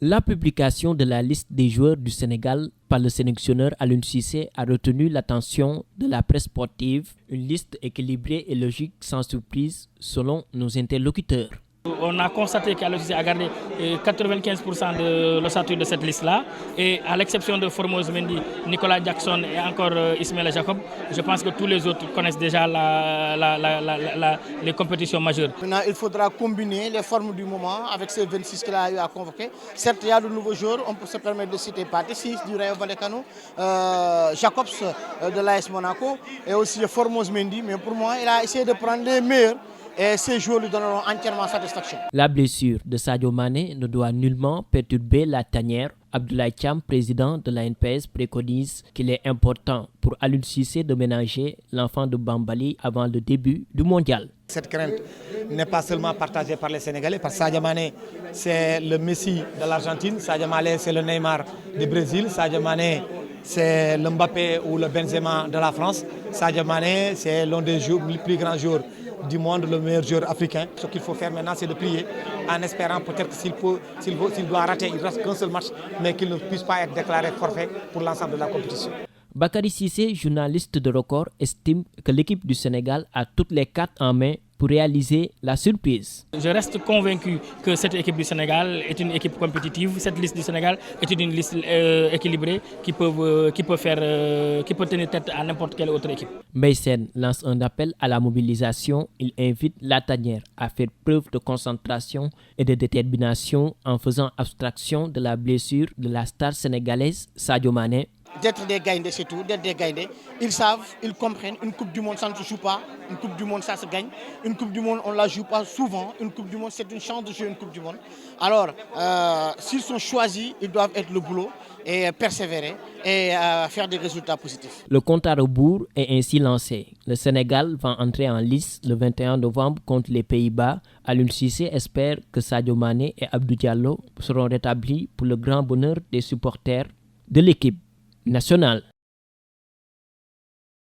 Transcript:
La publication de la liste des joueurs du Sénégal par le sélectionneur Aliou Cissé a retenu l'attention de la presse sportive, une liste équilibrée et logique sans surprise selon nos interlocuteurs. On a constaté qu'Aliou Cissé a gardé 95% de l'ossature de cette liste-là et à l'exception de Formose Mendy, Nicolas Jackson et encore Ismaïla Jacob, je pense que tous les autres connaissent déjà les compétitions majeures. Maintenant, il faudra combiner les formes du moment avec ces 26 qu'il a eu à convoquer. Certes, il y a de nouveaux joueurs, on peut se permettre de citer Pathé Ciss du Rayo Vallecano, Jacobs de l'AS Monaco et aussi Formose Mendy, mais pour moi, il a essayé de prendre les meilleurs. Et ces joueurs lui donneront entièrement satisfaction. La blessure de Sadio Mané ne doit nullement perturber la tanière. Abdoulaye Thiam, président de la NPS, préconise qu'il est important pour Aliou Cissé de ménager l'enfant de Bambali avant le début du mondial. Cette crainte n'est pas seulement partagée par les Sénégalais, parce que Sadio Mané, c'est le Messi de l'Argentine, Sadio Mané, c'est le Neymar du Brésil, Sadio Mané, c'est le Mbappé ou le Benzema de la France, Sadio Mané, c'est l'un des plus grands joueurs du monde, le meilleur joueur africain. Ce qu'il faut faire maintenant, c'est de prier en espérant peut-être que s'il doit rater, il ne reste qu'un seul match, mais qu'il ne puisse pas être déclaré forfait pour l'ensemble de la compétition. Bakary Cissé, journaliste de Record, estime que l'équipe du Sénégal a toutes les cartes en main pour réaliser la surprise. Je reste convaincu que cette équipe du Sénégal est une équipe compétitive. Cette liste du Sénégal est une liste équilibrée qui peut tenir tête à n'importe quelle autre équipe. Mbaye Sène lance un appel à la mobilisation. Il invite la tanière à faire preuve de concentration et de détermination en faisant abstraction de la blessure de la star sénégalaise Sadio Mané. D'être des gagnés, c'est tout, d'être des gagnés. Ils savent, ils comprennent, une Coupe du Monde, ça ne se joue pas. Une Coupe du Monde, ça se gagne. Une Coupe du Monde, on ne la joue pas souvent. Une Coupe du Monde, c'est une chance de jouer une Coupe du Monde. Alors, s'ils sont choisis, ils doivent être le boulot et persévérer et faire des résultats positifs. Le compte à rebours est ainsi lancé. Le Sénégal va entrer en lice le 21 novembre contre les Pays-Bas. Aliou Cissé espère que Sadio Mané et Abdou Diallo seront rétablis pour le grand bonheur des supporters de l'équipe nationale.